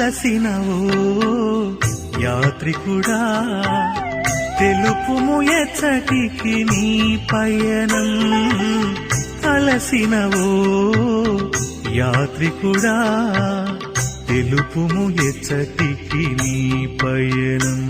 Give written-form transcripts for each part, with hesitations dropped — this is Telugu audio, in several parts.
అలసినవో యాత్రికుడా తెలుపుము ఎచ్చటికి నీ పయనం. అలసినవో యాత్రికుడా తెలుపుము ఎచ్చటికి నీ పయనం.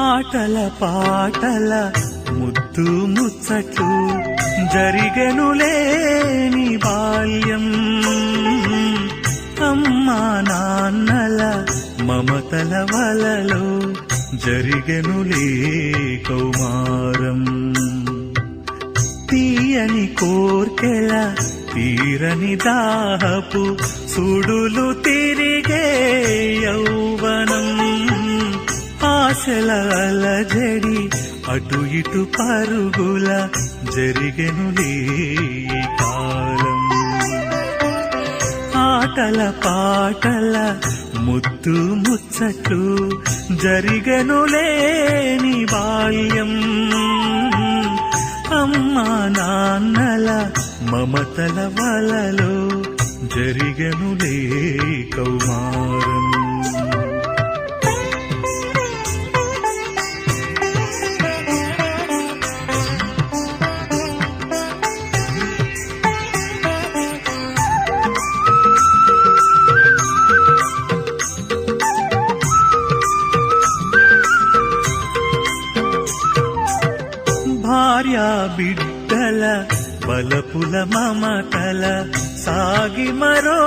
ఆటల పాటల ముద్దు ముచ్చట్లు జరిగెనులేని బాల్యం. అమ్మా నాన్నల మమతల వలలో జరిగెనులే కౌమారం. తీయని కోర్కెల తీరని దాహపు సుడులు తిరిగే యౌవనం. ఆశల అలజడి అటు ఇటు పరుగుల జరిగెనులే కాలం. ఆటల పాటల ముద్దు ముచ్చట్లు జరిగెనులేని బాల్యం. అమ్మా నాన్నల మమతల వలలో జరిగెనులే కౌమారం. భార్యా బిడ్డల బలపుల మమతల సాగి మరో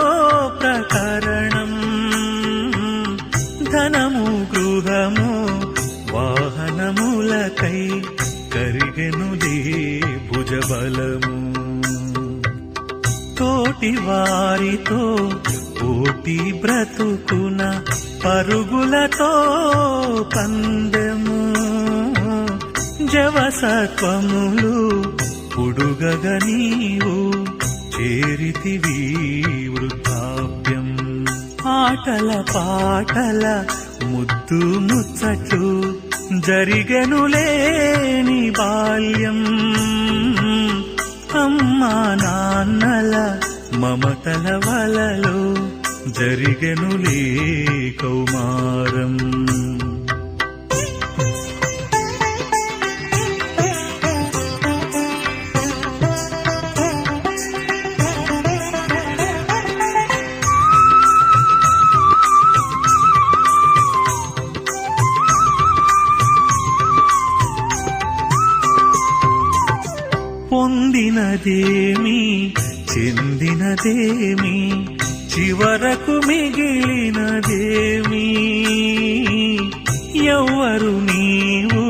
ప్రకరణం. ధనము గృహము వాహనములకై కరిగెనులే భుజబలము. తోటి వారితో పోటీ బ్రతుకున పరుగులతో పందెము. జవసత్వములు పుడుగగ నీవు చేరితివి వృద్ధాప్యం. ఆటల పాటల ముద్దు ముచ్చట్లు జరిగెనులేని బాల్యం. అమ్మా నాన్నల మమతల వలలో జరిగెనులే కౌమారం. పొందినదేమి చెందినదేమి చివరకు మిగిలినదేమి. ఎవ్వరు నీవు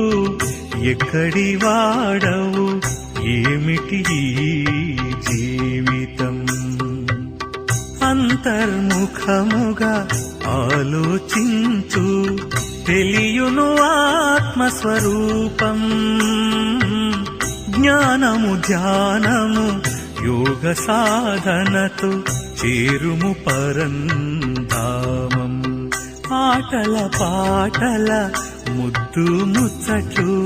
ఎక్కడి వాడవు ఏమిటి ఈ జీవితం. అంతర్ముఖముగా ఆలోచించు తెలియును ఆత్మస్వరూపం. జ్ఞానము ధ్యానము యోగ సాధనతో చేరుము పరంధామం. ఆటల పాటల ముద్దు ముచ్చట్లు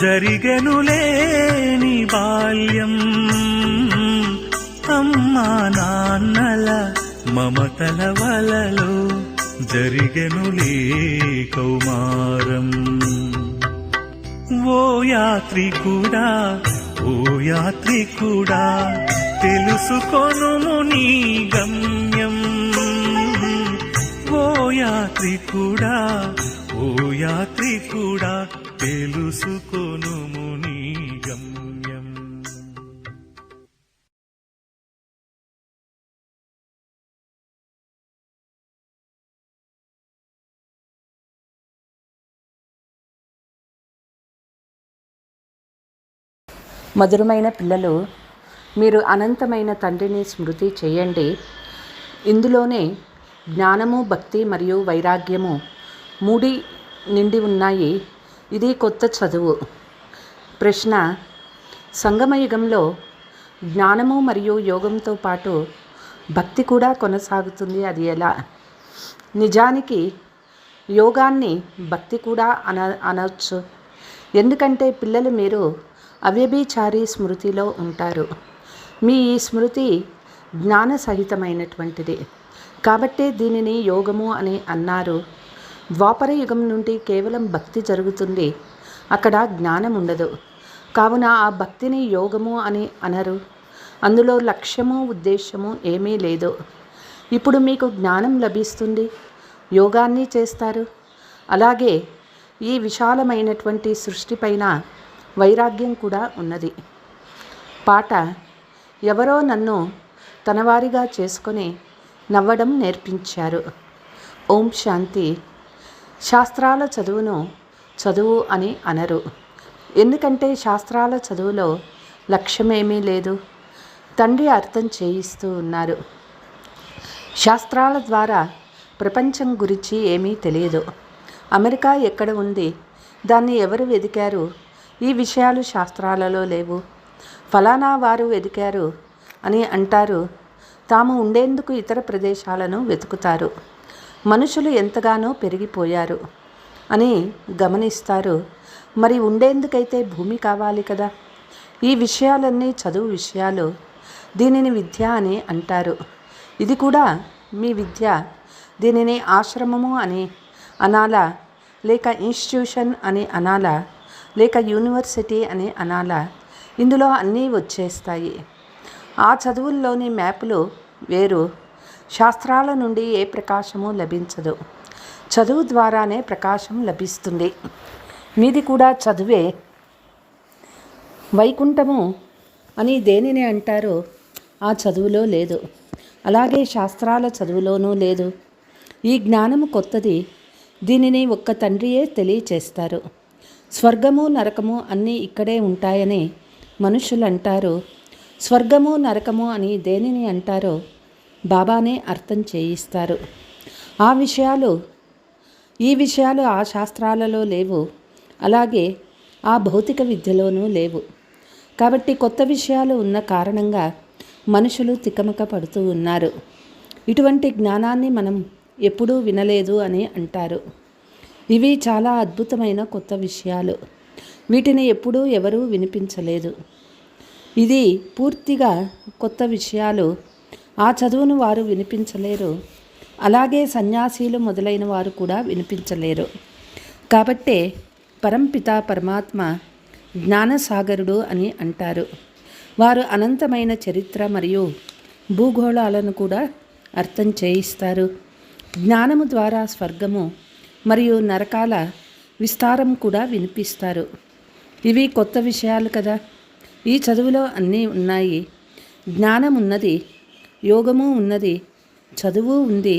జరిగెనులేని బాల్యం. అమ్మా నాన్నల మమతల వలలో జరిగెనులే కౌమారం. ఓ యాత్రికుడా ఓ యాత్రికుడా తెలుసుకొనుము నీ గమ్యం. ఓ యాత్రికుడా ఓ యాత్రికుడా తెలుసుకొనుము నీ గమ్యం. మధురమైన పిల్లలు, మీరు అనంతమైన తండ్రిని స్మృతి చేయండి. ఇందులోనే జ్ఞానము, భక్తి మరియు వైరాగ్యము మూడి నిండి ఉన్నాయి. ఇది కొత్త చదువు. ప్రశ్న: సంగమయుగంలో జ్ఞానము మరియు యోగంతో పాటు భక్తి కూడా కొనసాగుతుంది. అది ఎలా? నిజానికి యోగాన్ని భక్తి కూడా అనవచ్చు. ఎందుకంటే పిల్లలు మీరు అవ్యభిచారి స్మృతిలో ఉంటారు. మీ ఈ స్మృతి జ్ఞాన సహితమైనటువంటిది కాబట్టి దీనిని యోగము అని అన్నారు. ద్వాపర యుగం నుండి కేవలం భక్తి జరుగుతుంది, అక్కడ జ్ఞానం ఉండదు. కావున ఆ భక్తిని యోగము అని అనరు. అందులో లక్ష్యము ఉద్దేశము ఏమీ లేదు. ఇప్పుడు మీకు జ్ఞానం లభిస్తుంది, యోగాన్ని చేస్తారు. అలాగే ఈ విశాలమైనటువంటి సృష్టిపైన వైరాగ్యం కూడా ఉన్నది. పాట ఎవరో నన్ను తనవారిగా చేసుకొని నవ్వడం నేర్పించారు. ఓం శాంతి. శాస్త్రాల చదువును చదువు అని అనరు. ఎందుకంటే శాస్త్రాల చదువులో లక్ష్యమేమీ లేదు. తండ్రి అర్థం చేయిస్తూ ఉన్నారు. శాస్త్రాల ద్వారా ప్రపంచం గురించి ఏమీ తెలియదు. అమెరికా ఎక్కడ ఉంది, దాన్ని ఎవరు వెదికారు, ఈ విషయాలు శాస్త్రాలలో లేవు. ఫలానా వారు వెదికారు అని అంటారు. తాము ఉండేందుకు ఇతర ప్రదేశాలను వెతుకుతారు. మనుషులు ఎంతగానో పెరిగిపోయారు అని గమనిస్తారు. మరి ఉండేందుకైతే భూమి కావాలి కదా. ఈ విషయాలన్నీ చదువు విషయాలు. దీనిని విద్య అని అంటారు. ఇది కూడా మీ విద్య. దీనిని ఆశ్రమము అని అనాలా, లేక ఇన్స్టిట్యూషన్ అని అనాలా, లేక యూనివర్సిటీ అని అనాలా? ఇందులో అన్నీ వచ్చేస్తాయి. ఆ చదువుల్లోని మ్యాపులు వేరు. శాస్త్రాల నుండి ఏ ప్రకాశము లభించదు. చదువు ద్వారానే ప్రకాశం లభిస్తుంది. మీది కూడా చదువే. వైకుంఠము అని దేనిని అంటారో ఆ చదువులో లేదు. అలాగే శాస్త్రాల చదువులోనూ లేదు. ఈ జ్ఞానము కొత్తది. దీనిని ఒక్క తండ్రియే తెలియచేస్తారు. స్వర్గము నరకము అన్నీ ఇక్కడే ఉంటాయని మనుషులు అంటారు. స్వర్గము నరకము అని దేనిని అంటారో బాబానే అర్థం చేయిస్తారు. ఈ విషయాలు ఆ శాస్త్రాలలో లేవు. అలాగే ఆ భౌతిక విద్యలోనూ లేవు. కాబట్టి కొత్త విషయాలు ఉన్న కారణంగా మనుషులు తికమక పడుతూ ఉన్నారు. ఇటువంటి జ్ఞానాన్ని మనం ఎప్పుడూ వినలేదు అని అంటారు. ఇవి చాలా అద్భుతమైన కొత్త విషయాలు. వీటిని ఎప్పుడూ ఎవరూ వినిపించలేదు. ఇది పూర్తిగా కొత్త విషయాలు. ఆ చదువును వారు వినిపించలేరు. అలాగే సన్యాసీలు మొదలైన వారు కూడా వినిపించలేరు. కాబట్టే పరంపిత పరమాత్మ జ్ఞానసాగరుడు అని అంటారు. వారు అనంతమైన చరిత్ర మరియు భూగోళాలను కూడా అర్థం చేయిస్తారు. జ్ఞానము ద్వారా స్వర్గము మరియు నరకాల విస్తారం కూడా వినిపిస్తారు. ఇవి కొత్త విషయాలు కదా. ఈ చదువులో అన్నీ ఉన్నాయి. జ్ఞానం ఉన్నది, యోగము ఉన్నది, చదువు ఉంది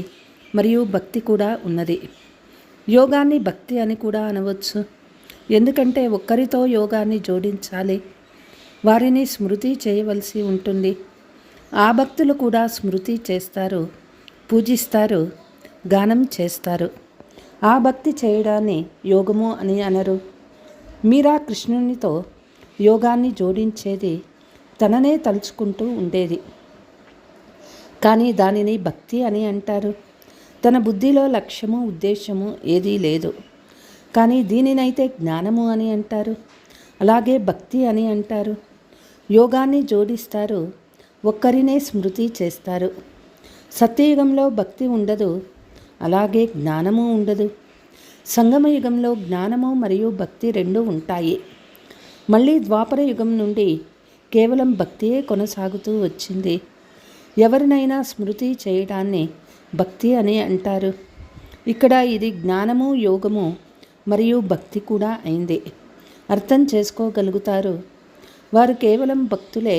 మరియు భక్తి కూడా ఉన్నది. యోగాన్ని భక్తి అని కూడా అనవచ్చు. ఎందుకంటే ఒక్కరితో యోగాన్ని జోడించాలి. వారిని స్మృతి చేయవలసి ఉంటుంది. ఆ భక్తులు కూడా స్మృతి చేస్తారు, పూజిస్తారు, గానం చేస్తారు. ఆ భక్తి చేయడాన్ని యోగము అని అనరు. మీరా కృష్ణునితో యోగాన్ని జోడించేది తననే తలుచుకుంటూ ఉండేది. కానీ దానిని భక్తి అని అంటారు. తన బుద్ధిలో లక్ష్యము ఉద్దేశము ఏదీ లేదు. కానీ దీనినైతే జ్ఞానము అని అంటారు. అలాగే భక్తి అని అంటారు. యోగాన్ని జోడిస్తారు, ఒక్కరినే స్మృతి చేస్తారు. సత్యయుగంలో భక్తి ఉండదు, అలాగే జ్ఞానము ఉండదు. సంగమయుగంలో జ్ఞానము మరియు భక్తి రెండూ ఉంటాయి. మళ్ళీ ద్వాపర యుగం నుండి కేవలం భక్తియే కొనసాగుతూ వచ్చింది. ఎవరినైనా స్మృతి చేయడాన్ని భక్తి అని అంటారు. ఇక్కడ ఇది జ్ఞానము, యోగము మరియు భక్తి కూడా అయింది. అర్థం చేసుకోగలుగుతారు. వారు కేవలం భక్తులే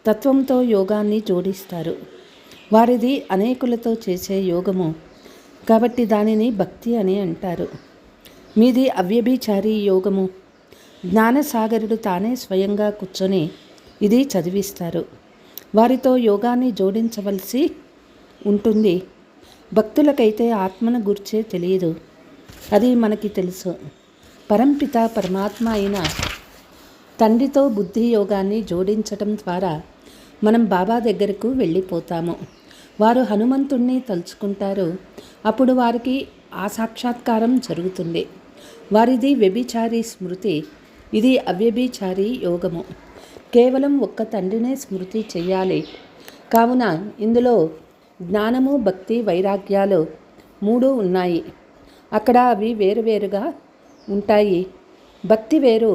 తత్వంతో యోగాన్ని జోడిస్తారు. వారిది అనేకులతో చేసే యోగము కాబట్టి దానిని భక్తి అని అంటారు. మీది అవ్యభిచారి యోగము. జ్ఞానసాగరుడు తానే స్వయంగా కూర్చొని ఇది చదివిస్తారు. వారితో యోగాన్ని జోడించవలసి ఉంటుంది. భక్తులకైతే ఆత్మను గుర్చే తెలియదు, అది మనకి తెలుసు. పరంపిత పరమాత్మ అయిన తండ్రితో బుద్ధి యోగాన్ని జోడించటం ద్వారా మనం బాబా దగ్గరకు వెళ్ళిపోతాము. వారు హనుమంతుణ్ణి తలుచుకుంటారు. అప్పుడు వారికి ఆ సాక్షాత్కారం జరుగుతుంది. వారిది వ్యభిచారి స్మృతి, ఇది అవ్యభిచారి యోగము. కేవలం ఒక్క తండ్రినే స్మృతి చెయ్యాలి. కావున ఇందులో జ్ఞానము, భక్తి, వైరాగ్యాలు 3 ఉన్నాయి. అక్కడ అవి వేరువేరుగా ఉంటాయి. భక్తి వేరు,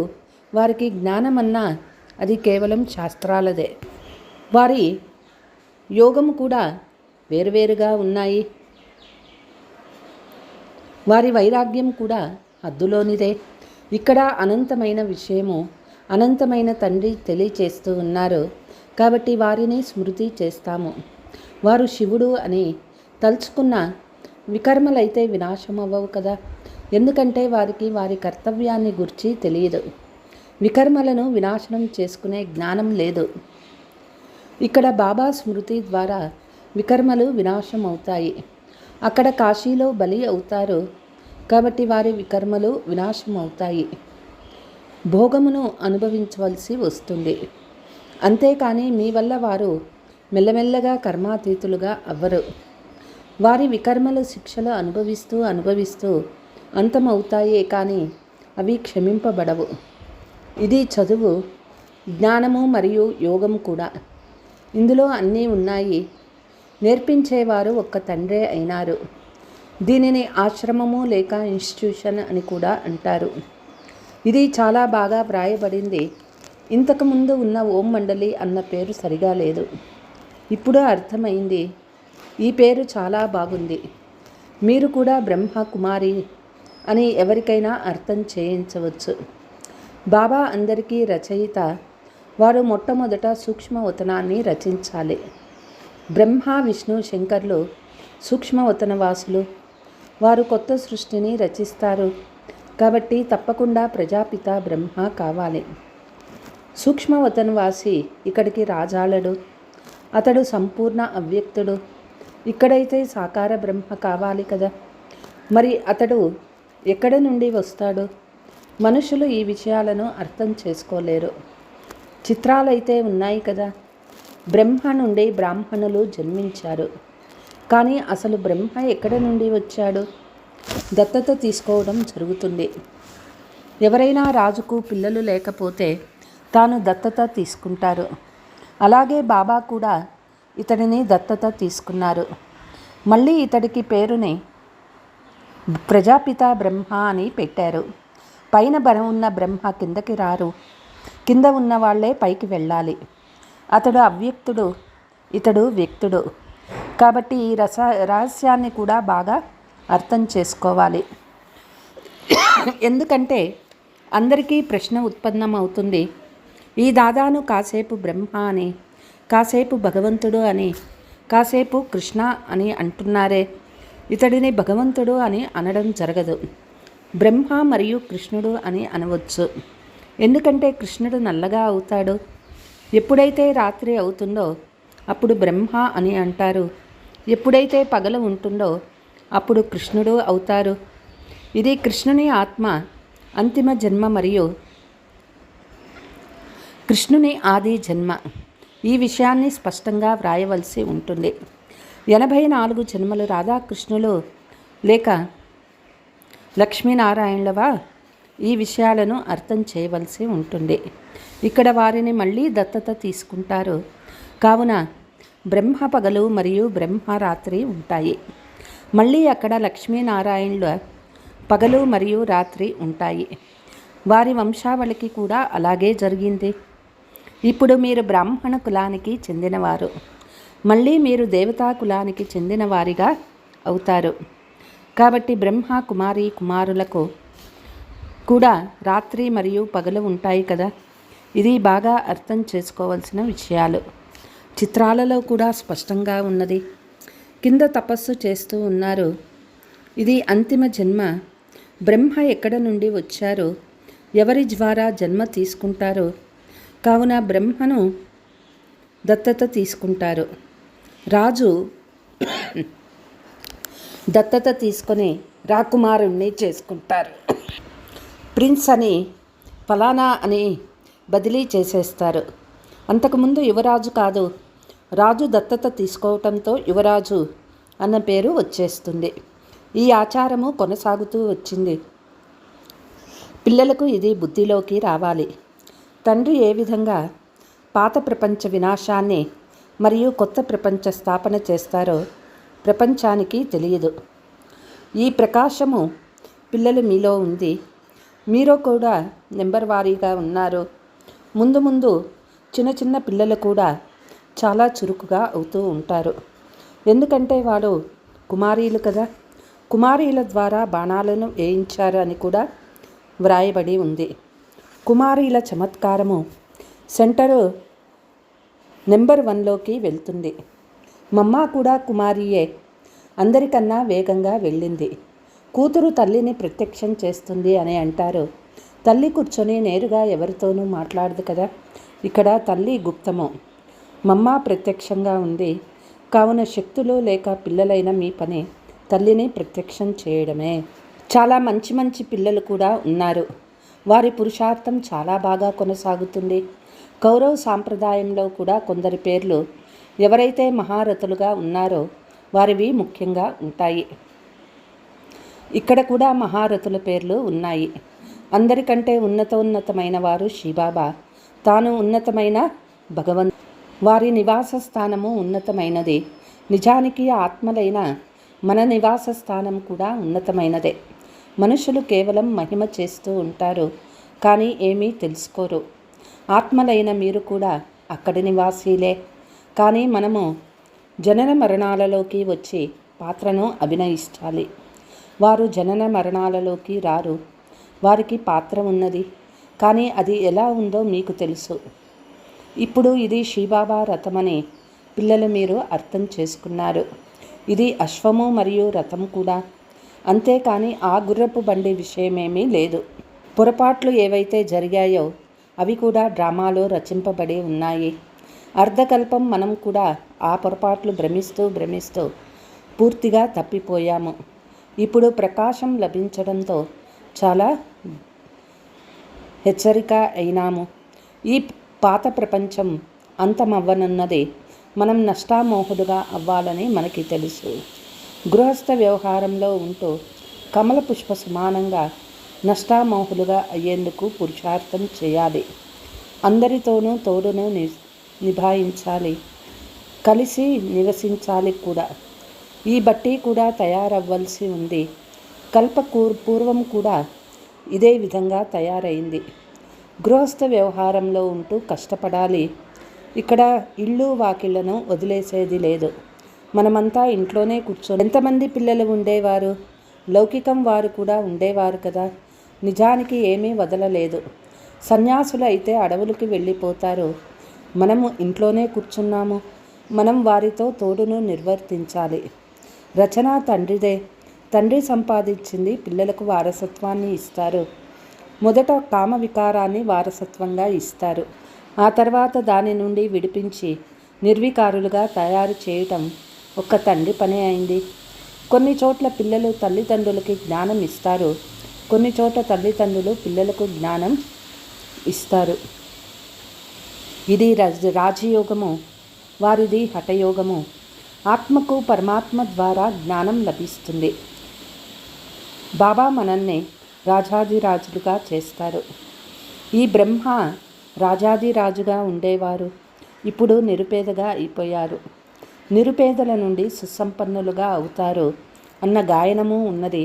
వారికి జ్ఞానమన్నా అది కేవలం శాస్త్రాలదే. వారి యోగము కూడా వేరువేరుగా ఉన్నాయి. వారి వైరాగ్యం కూడా హద్దులోనిదే. ఇక్కడ అనంతమైన విషయము, అనంతమైన తండ్రి తెలియచేస్తూ ఉన్నారు. కాబట్టి వారిని స్మృతి చేస్తాము. వారు శివుడు అని తలుచుకున్న వికర్మలైతే వినాశం అవ్వవు కదా. ఎందుకంటే వారికి వారి కర్తవ్యాన్ని గురించి తెలియదు. వికర్మలను వినాశనం చేసుకునే జ్ఞానం లేదు. ఇక్కడ బాబా స్మృతి ద్వారా వికర్మలు వినాశం అవుతాయి. అక్కడ కాశీలో బలి అవుతారు. కాబట్టి వారి వికర్మలు వినాశం అవుతాయి. భోగమును అనుభవించవలసి వస్తుంది. అంతేకాని మీ వల్ల వారు మెల్లమెల్లగా కర్మాతీతులుగా అవ్వరు. వారి వికర్మల శిక్షలు అనుభవిస్తూ అంతమవుతాయే కానీ అవి క్షమింపబడవు. ఇది చదువు, జ్ఞానము మరియు యోగం కూడా. ఇందులో అన్నీ ఉన్నాయి. నేర్పించేవారు ఒక్క తండ్రే అయినారు. దీనిని ఆశ్రమము లేక ఇన్స్టిట్యూషన్ అని కూడా అంటారు. ఇది చాలా బాగా వ్రాయబడింది. ఇంతకుముందు ఉన్న ఓం మండలి అన్న పేరు సరిగా లేదు. ఇప్పుడు అర్థమైంది. ఈ పేరు చాలా బాగుంది. మీరు కూడా బ్రహ్మ కుమారి అని ఎవరికైనా అర్థం చేయించవచ్చు. బాబా అందరికీ రచయిత. వారు మొట్టమొదట సూక్ష్మవతనాన్ని రచించాలి. బ్రహ్మ, విష్ణు, శంకర్లు సూక్ష్మవతనవాసులు. వారు కొత్త సృష్టిని రచిస్తారు. కాబట్టి తప్పకుండా ప్రజాపిత బ్రహ్మ కావాలి. సూక్ష్మవతనవాసి ఇక్కడికి రాజాలడు. అతడు సంపూర్ణ అవ్యక్తుడు. ఇక్కడైతే సాకార బ్రహ్మ కావాలి కదా. మరి అతడు ఎక్కడి నుండి వస్తాడు? మనుషులు ఈ విషయాలను అర్థం చేసుకోలేరు. చిత్రాలైతే ఉన్నాయి కదా. బ్రహ్మ నుండి బ్రాహ్మణులు జన్మించారు. కానీ అసలు బ్రహ్మ ఎక్కడి నుండి వచ్చాడు? దత్తత తీసుకోవడం జరుగుతుంది. ఎవరైనా రాజుకు పిల్లలు లేకపోతే తాను దత్తత తీసుకుంటారు. అలాగే బాబా కూడా ఇతడిని దత్తత తీసుకున్నారు. మళ్ళీ ఇతడికి పేరుని ప్రజాపిత బ్రహ్మ అని పెట్టారు. పైన ఉన్న బ్రహ్మ కిందకి రారు. కింద ఉన్న వాళ్ళే పైకి వెళ్ళాలి. అతడు అవ్యక్తుడు, ఇతడు వ్యక్తుడు. కాబట్టి ఈ రహస్యాన్ని కూడా బాగా అర్థం చేసుకోవాలి. ఎందుకంటే అందరికీ ప్రశ్న ఉత్పన్నమవుతుంది. ఈ దాదాను కాసేపు బ్రహ్మ అని, కాసేపు భగవంతుడు అని, కాసేపు కృష్ణ అని అంటున్నారే. ఇతడిని భగవంతుడు అని అనడం జరగదు. బ్రహ్మ మరియు కృష్ణుడు అని అనవచ్చు. ఎందుకంటే కృష్ణుడు నల్లగా అవుతాడు. ఎప్పుడైతే రాత్రి అవుతుందో అప్పుడు బ్రహ్మ అని అంటారు. ఎప్పుడైతే పగలు ఉంటుందో అప్పుడు కృష్ణుడు అవుతారు. ఇది కృష్ణుని ఆత్మ అంతిమ జన్మ మరియు కృష్ణుని ఆది జన్మ. ఈ విషయాన్ని స్పష్టంగా వ్రాయవలసి ఉంటుంది. 84 జన్మలు రాధాకృష్ణులు లేక లక్ష్మీనారాయణులవా? ఈ విషయాలను అర్థం చేయవలసి ఉంటుంది. ఇక్కడ వారిని మళ్ళీ దత్తత తీసుకుంటారు. కావున బ్రహ్మ పగలు మరియు బ్రహ్మ రాత్రి ఉంటాయి. మళ్ళీ అక్కడ లక్ష్మీనారాయణుల పగలు మరియు రాత్రి ఉంటాయి. వారి వంశావళికి కూడా అలాగే జరిగింది. ఇప్పుడు మీరు బ్రాహ్మణ కులానికి చెందినవారు. మళ్ళీ మీరు దేవతా కులానికి చెందిన వారిగా అవుతారు. కాబట్టి బ్రహ్మ కుమారి కుమారులకు కూడా రాత్రి మరియు పగలు ఉంటాయి కదా. ఇది బాగా అర్థం చేసుకోవాల్సిన విషయాలు. చిత్రాలలో కూడా స్పష్టంగా ఉన్నది. కింద తపస్సు చేస్తూ ఉన్నారు. ఇది అంతిమ జన్మ. బ్రహ్మ ఎక్కడ నుండి వచ్చారో, ఎవరి ద్వారా జన్మ తీసుకుంటారో, కావున బ్రహ్మను దత్తత తీసుకుంటారు. రాజు దత్తత తీసుకొని రాకుమారుణ్ణి చేసుకుంటారు. ప్రిన్స్ అని ఫలానా అని బదిలీ చేసేస్తారు. అంతకుముందు యువరాజు కాదు, రాజు దత్తత తీసుకోవటంతో యువరాజు అన్న పేరు వచ్చేస్తుంది. ఈ ఆచారము కొనసాగుతూ వచ్చింది. పిల్లలకు ఇది బుద్ధిలోకి రావాలి. తండ్రి ఏ విధంగా పాత ప్రపంచ వినాశాన్ని మరియు కొత్త ప్రపంచ స్థాపన చేస్తారో ప్రపంచానికి తెలియదు. ఈ ప్రకాశము పిల్లలు మీలో ఉంది. మీరు కూడా నెంబర్ వారీగా ఉన్నారు. ముందు ముందు చిన్న చిన్న పిల్లలు కూడా చాలా చురుకుగా అవుతూ ఉంటారు. ఎందుకంటే వాడు కుమారీలు కదా. కుమారీల ద్వారా బాణాలను వేయించారు అని కూడా వ్రాయబడి ఉంది. కుమారీల చమత్కారము సెంటరు నెంబర్ 1లోకి వెళ్తుంది. మమ్మ కూడా కుమారియే, అందరికన్నా వేగంగా వెళ్ళింది. కూతురు తల్లిని ప్రత్యక్షం చేస్తుంది అని అంటారు. తల్లి కూర్చొని నేరుగా ఎవరితోనూ మాట్లాడదు కదా. ఇక్కడ తల్లి గుప్తము, మమ్మ ప్రత్యక్షంగా ఉంది. కావున శక్తులు లేక పిల్లలైన మీ పని తల్లిని ప్రత్యక్షం చేయడమే. చాలా మంచి మంచి పిల్లలు కూడా ఉన్నారు. వారి పురుషార్థం చాలా బాగా కొనసాగుతుంది. కౌరవ సాంప్రదాయంలో కూడా కొందరి పేర్లు ఎవరైతే మహారథులుగా ఉన్నారో వారివి ముఖ్యంగా ఉంటాయి. ఇక్కడ కూడా మహారథుల పేర్లు ఉన్నాయి. అందరికంటే ఉన్నతమైన వారు శ్రీబాబా. తాను ఉన్నతమైన భగవంతు. వారి నివాస స్థానము ఉన్నతమైనది. నిజానికి ఆత్మలైన మన నివాస స్థానం కూడా ఉన్నతమైనదే. మనుషులు కేవలం మహిమ చేస్తూ ఉంటారు, కానీ ఏమీ తెలుసుకోరు. ఆత్మలైన మీరు కూడా అక్కడి నివాసీలే. కానీ మనము జనన మరణాలలోకి వచ్చి పాత్రను అభినయిస్తాలి. వారు జనన మరణాలలోకి రారు. వారికి పాత్ర ఉన్నది, కానీ అది ఎలా ఉందో మీకు తెలుసు. ఇప్పుడు ఇది శ్రీబాబా రథమని పిల్లలు మీరు అర్థం చేసుకున్నారు. ఇది అశ్వము మరియు రథం కూడా. అంతేకాని ఆ గుర్రపు బండి విషయమేమీ లేదు. పొరపాట్లు ఏవైతే జరిగాయో అవి కూడా డ్రామాలో రచింపబడి ఉన్నాయి. అర్ధకల్పం మనం కూడా ఆ పొరపాట్లు భ్రమిస్తూ పూర్తిగా తప్పిపోయాము. ఇప్పుడు ప్రకాశం లభించడంతో చాలా హెచ్చరిక అయినాము. ఈ పాత ప్రపంచం అంతమవ్వనున్నది. మనం నష్టామోహుడుగా అవ్వాలని మనకి తెలుసు. గృహస్థ వ్యవహారంలో ఉంటూ కమల పుష్ప సమానంగా నష్టామోహులుగా అయ్యేందుకు పురుషార్థం చేయాలి. అందరితోనూ తోడును నిభాయించాలి, కలిసి నివసించాలి కూడా. ఈ బట్టి కూడా తయారవ్వాల్సి ఉంది. పూర్వం కూడా ఇదే విధంగా తయారైంది. గృహస్థ వ్యవహారంలో ఉంటూ కష్టపడాలి. ఇక్కడ ఇళ్ళు వాకిళ్లను వదిలేసేది లేదు. మనమంతా ఇంట్లోనే కూర్చొని ఎంతమంది పిల్లలు ఉండేవారు? లౌకికం వారు కూడా ఉండేవారు కదా. నిజానికి ఏమీ వదలలేదు. సన్యాసులు అయితే అడవులకి వెళ్ళిపోతారు. మనము ఇంట్లోనే కూర్చున్నాము. మనం వారితో తోడును నిర్వర్తించాలి. రచన తండ్రిదే. తండ్రి సంపాదించింది పిల్లలకు వారసత్వాన్ని ఇస్తారు. మొదట కామ వికారాన్ని వారసత్వంగా ఇస్తారు. ఆ తర్వాత దాని నుండి విడిపించి నిర్వికారులుగా తయారు చేయటం ఒక్క తండ్రి పనే అయింది. కొన్ని చోట్ల పిల్లలు తల్లిదండ్రులకి జ్ఞానం ఇస్తారు. కొన్ని చోట్ల తల్లిదండ్రులు పిల్లలకు జ్ఞానం ఇస్తారు. ఇది రాజయోగము, వారిది హఠయోగము. ఆత్మకు పరమాత్మ ద్వారా జ్ఞానం లభిస్తుంది. బాబా మనల్ని రాజాదిరాజులుగా చేస్తారు. ఈ బ్రహ్మ రాజాదిరాజుగా ఉండేవారు. ఇప్పుడు నిరుపేదగా అయిపోయారు. నిరుపేదల నుండి సుసంపన్నులుగా అవుతారు అన్న గాయనము ఉన్నది.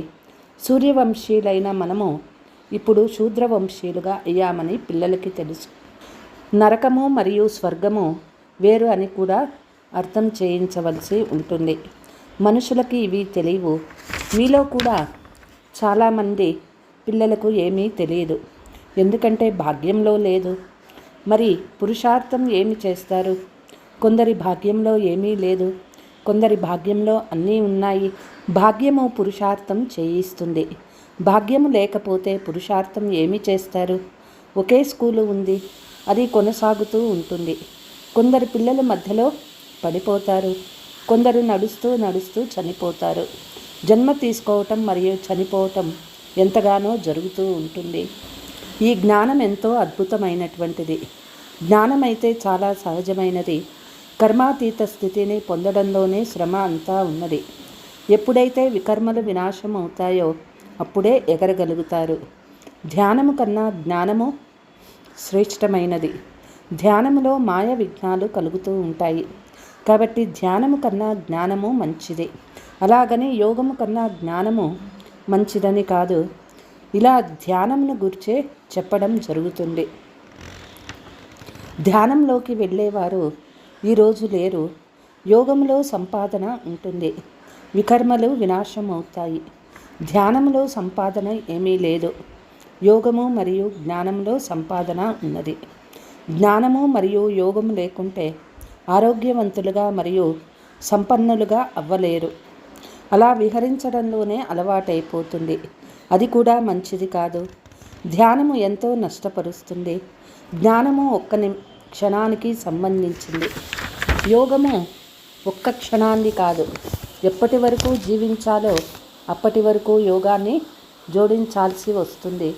సూర్యవంశీయులైన మనము ఇప్పుడు శూద్రవంశీయులుగా అయ్యామని పిల్లలకి తెలుసు. నరకము మరియు స్వర్గము వేరు అని కూడా అర్థం చేయించవలసి ఉంటుంది. మనుషులకి ఇవి తెలియవు. మీలో కూడా చాలామంది పిల్లలకు ఏమీ తెలియదు. ఎందుకంటే భాగ్యంలో లేదు. మరి పురుషార్థం ఏమి చేస్తారు? కొందరి భాగ్యంలో ఏమీ లేదు, కొందరి భాగ్యంలో అన్నీ ఉన్నాయి. భాగ్యము పురుషార్థం చేయిస్తుంది. భాగ్యము లేకపోతే పురుషార్థం ఏమి చేస్తారు? ఒకే స్కూలు ఉంది, అది కొనసాగుతూ ఉంటుంది. కొందరు పిల్లల మధ్యలో పడిపోతారు. కొందరు నడుస్తూ చనిపోతారు. జన్మ తీసుకోవటం మరియు చనిపోవటం ఎంతగానో జరుగుతూ ఉంటుంది. ఈ జ్ఞానం ఎంతో అద్భుతమైనటువంటిది. జ్ఞానమైతే చాలా సహజమైనది. కర్మాతీత స్థితిని పొందడంలోనే శ్రమ అంతా ఉన్నది. ఎప్పుడైతే వికర్మలు వినాశం అవుతాయో అప్పుడే ఎగరగలుగుతారు. ధ్యానము కన్నా జ్ఞానము శ్రేష్టమైనది. ధ్యానములో మాయ విఘ్నాలు కలుగుతూ ఉంటాయి. కాబట్టి ధ్యానము కన్నా జ్ఞానము మంచిది. అలాగని యోగము కన్నా జ్ఞానము మంచిదని కాదు. ఇలా ధ్యానమును గుర్చే చెప్పడం జరుగుతుంది. ధ్యానంలోకి వెళ్ళేవారు ఈరోజు లేరు. యోగంలో సంపాదన ఉంటుంది. వికర్మలు వినాశం అవుతాయి. ధ్యానంలో సంపాదన ఏమీ లేదు. యోగము మరియు జ్ఞానంలో సంపాదన ఉన్నది. జ్ఞానము మరియు యోగము లేకుంటే ఆరోగ్యవంతులుగా మరియు సంపన్నులుగా అవ్వలేరు. అలా విహరించడంలోనే అలవాటైపోతుంది. అది కూడా మంచిది కాదు. ధ్యానము ఎంతో నష్టపరుస్తుంది. జ్ఞానము ఒక్క క్షణానికి సంబంధించింది. యోగము ఒక్క క్షణాన్ని కాదు. ఎప్పటి వరకు జీవించాలో అప్పటి వరకు యోగాన్ని జోడించాల్సి వస్తుంది.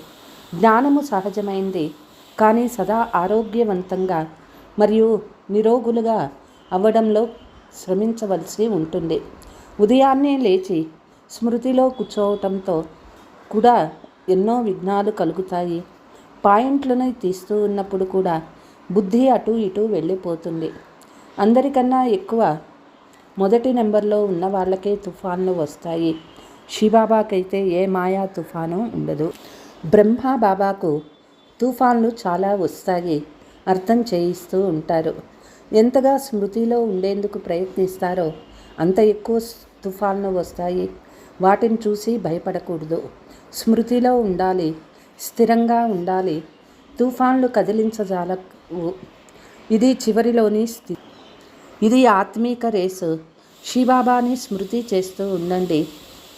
జ్ఞానము సహజమైంది, కానీ సదా ఆరోగ్యవంతంగా మరియు నిరోగులుగా అవ్వడంలో శ్రమించవలసి ఉంటుంది. ఉదయాన్నే లేచి స్మృతిలో కూర్చోవటంతో కూడా ఎన్నో విఘ్నాలు కలుగుతాయి. పాయింట్లను తీస్తూ ఉన్నప్పుడు కూడా బుద్ధి అటు ఇటు వెళ్ళిపోతుంది. అందరికన్నా ఎక్కువ మొదటి నెంబర్లో ఉన్న వాళ్ళకే తుఫాన్లు వస్తాయి. శివబాబాకైతే ఏ మాయా తుఫాను ఉండదు. బ్రహ్మ బాబాకు తుఫాన్లు చాలా వస్తాయి. అర్థం చేయిస్తూ ఉంటారు. ఎంతగా స్మృతిలో ఉండేందుకు ప్రయత్నిస్తారో అంత ఎక్కువ తుఫాన్లు వస్తాయి. వాటిని చూసి భయపడకూడదు. స్మృతిలో ఉండాలి, స్థిరంగా ఉండాలి. తుఫాన్లు కదిలించజాలవు. ఇది చివరిలోని స్థితి. ఇది ఆత్మీక రేసు. శివబాబాని స్మృతి చేస్తూ ఉండండి.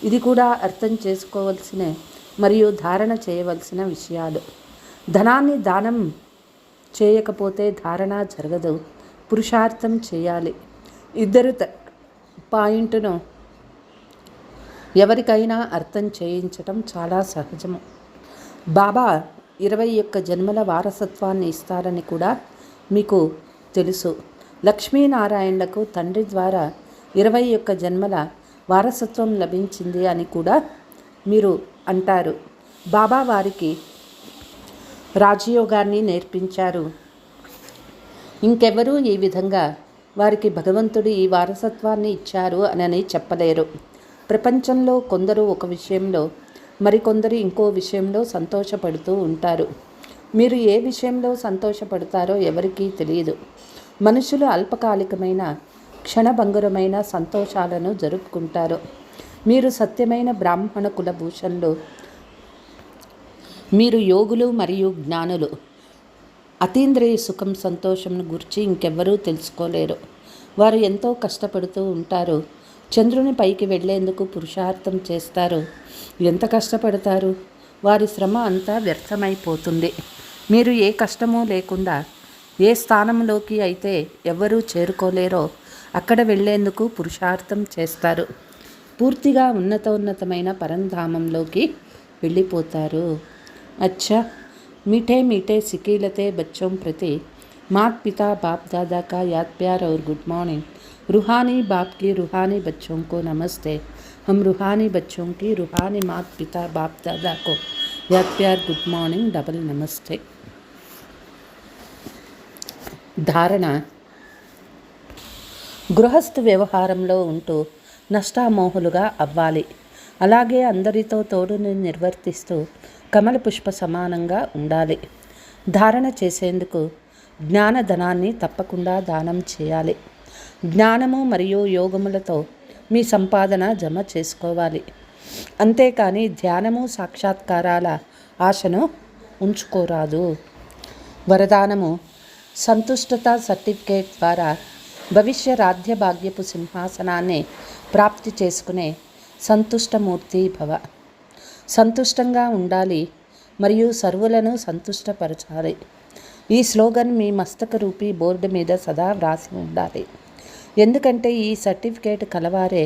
ఇది కూడా అర్థం చేసుకోవలసిన మరియు ధారణ చేయవలసిన విషయాలు. ధనాన్ని దానం చేయకపోతే ధారణ జరగదు. పురుషార్థం చేయాలి. ఇద్దరు పాయింట్ను ఎవరికైనా అర్థం చేయించటం చాలా సహజము. బాబా 21 జన్మల వారసత్వాన్ని ఇస్తారని కూడా మీకు తెలుసు. లక్ష్మీనారాయణలకు తండ్రి ద్వారా 21 జన్మల వారసత్వం లభించింది అని కూడా మీరు అంటారు. బాబా వారికి రాజయోగాన్ని నేర్పించారు. ఇంకెవరూ ఈ విధంగా వారికి భగవంతుడు ఈ వారసత్వాన్ని ఇచ్చారు అని చెప్పలేరు. ప్రపంచంలో కొందరు ఒక విషయంలో, మరికొందరు ఇంకో విషయంలో సంతోషపడుతూ ఉంటారు. మీరు ఏ విషయంలో సంతోషపడతారో ఎవరికీ తెలియదు. మనుషులు అల్పకాలికమైన క్షణభంగురమైన సంతోషాలను జరుపుకుంటారు. మీరు సత్యమైన బ్రాహ్మణ కులభూషణులు. మీరు యోగులు మరియు జ్ఞానులు. అతీంద్రియ సుఖం సంతోషంను గురించి ఇంకెవ్వరూ తెలుసుకోలేరు. వారు ఎంతో కష్టపడుతూ ఉంటారు. చంద్రుని పైకి వెళ్ళేందుకు పురుషార్థం చేస్తారు. ఎంత కష్టపడతారు? వారి శ్రమ అంతా వ్యర్థమైపోతుంది. మీరు ఏ కష్టమూ లేకుండా ఏ స్థానంలోకి అయితే ఎవ్వరూ చేరుకోలేరో అక్కడ వెళ్ళేందుకు పురుషార్థం చేస్తారు. పూర్తిగా ఉన్నతమైన పరంధామంలోకి వెళ్ళిపోతారు. अच्छा, मीठे मीठे सिकीलते बच्चों प्रति मात पिता बाप दादा का याद प्यार और गुड मॉर्निंग. रूहानी बाप की रूहानी बच्चों को नमस्ते. हम रूहानी बच्चों की रूहानी मात पिता बाप दादा को याद प्यार गुड मॉर्निंग डबल नमस्ते. ధారణ. గృహస్థ వ్యవహారంలో ఉంటూ నష్టామోహులుగా అవ్వాలి. అలాగే అందరితో తోడుని నిర్వర్తిస్తూ కమల పుష్ప సమానంగా ఉండాలి. ధారణ చేసేందుకు జ్ఞానధనాన్ని తప్పకుండా దానం చేయాలి. జ్ఞానము మరియు యోగములతో మీ సంపాదన జమ చేసుకోవాలి. అంతేకాని ధ్యానము సాక్షాత్కారాల ఆశను ఉంచుకోరాదు. వరదానము. సంతుష్టత సర్టిఫికేట్ ద్వారా భవిష్య రాధ్య భాగ్యపు సింహాసనాన్ని ప్రాప్తి చేసుకునే సంతుష్టమూర్తి భవ. సంతుష్టంగా ఉండాలి మరియు సర్వులను సంతుష్టపరచాలి. ఈ స్లోగన్ మీ మస్తక రూపీ బోర్డు మీద సదా వ్రాసి ఉండాలి. ఎందుకంటే ఈ సర్టిఫికేట్ కలవారే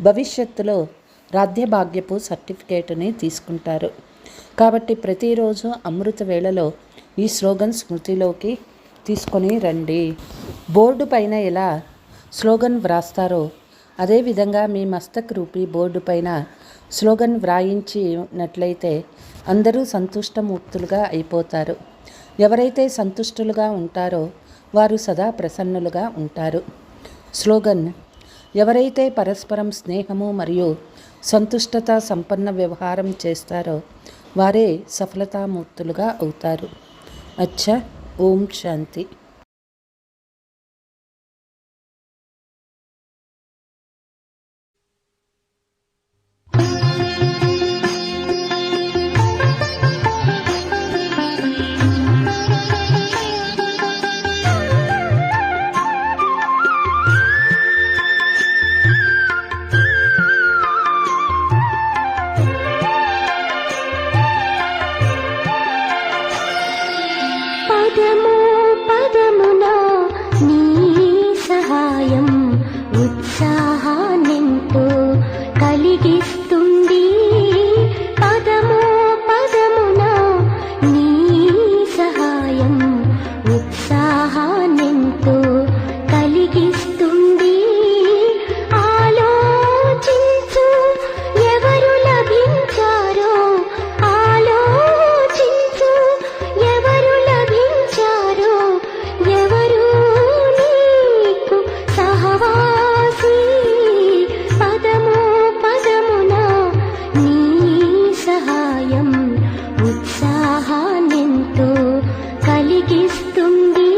భవిష్యత్తులో రాధ్యభాగ్యపు సర్టిఫికేటుని తీసుకుంటారు. కాబట్టి ప్రతిరోజు అమృత వేళలో ఈ స్లోగన్ స్మృతిలోకి తీసుకొని రండి. బోర్డు పైన ఎలా స్లోగన్ వ్రాస్తారో అదేవిధంగా మీ మస్తక్ రూపీ బోర్డు పైన స్లోగన్ వ్రాయించినట్లయితే అందరూ సంతుష్టమూర్తులుగా అయిపోతారు. ఎవరైతే సంతుష్టులుగా ఉంటారో వారు సదా ప్రసన్నులుగా ఉంటారు. స్లోగన్: ఎవరైతే పరస్పరం స్నేహము మరియు సంతుష్టత సంపన్న వ్యవహారం చేస్తారో వారే సఫలతామూర్తులుగా అవుతారు. అచ్చా. ఓం శాంతి. పదము పదమునా నీ సహాయం ఉత్సాహాన్నెంతో కలిగిస్తుంది. పదము పదమునా నీ సహాయం ఉత్సాహాన్నెంతో కలిగిస్తుంది. ఆలోచించు ఎవరు లభించారో, ఆలోచించు ఎవరు లభించారో, ఎవరు నీకు సహవాసి. పదము పదమునా నీ సహాయం ఉత్సాహాన్నెంతో కలిగిస్తుంది.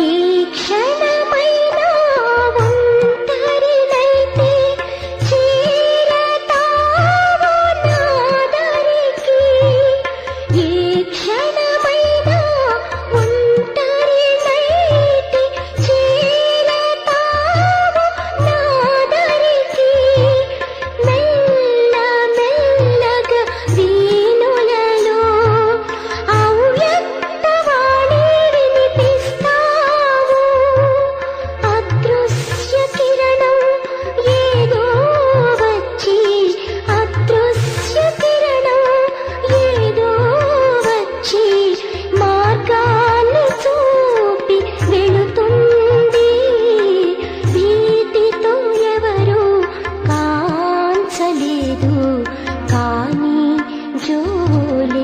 ఏ క్షణమైనా ఒంటరినైతే చేరతావు నాదరికి. ఏ క్షణమైనా ఒంటరినైతే చేరతావు నాదరికి. మెల్ల మెల్లగా వీణులలో అవ్యక్తవాణి వినిపిస్తావు. అదృశ్య కిరణం ఏదో వచ్చి, అదృశ్య కిరణం ఏదో వచ్చి మార్గాన్ని చూపి వెళుతుంది. భీతితో ఎవరు కాంచలేదు కానీ జోలి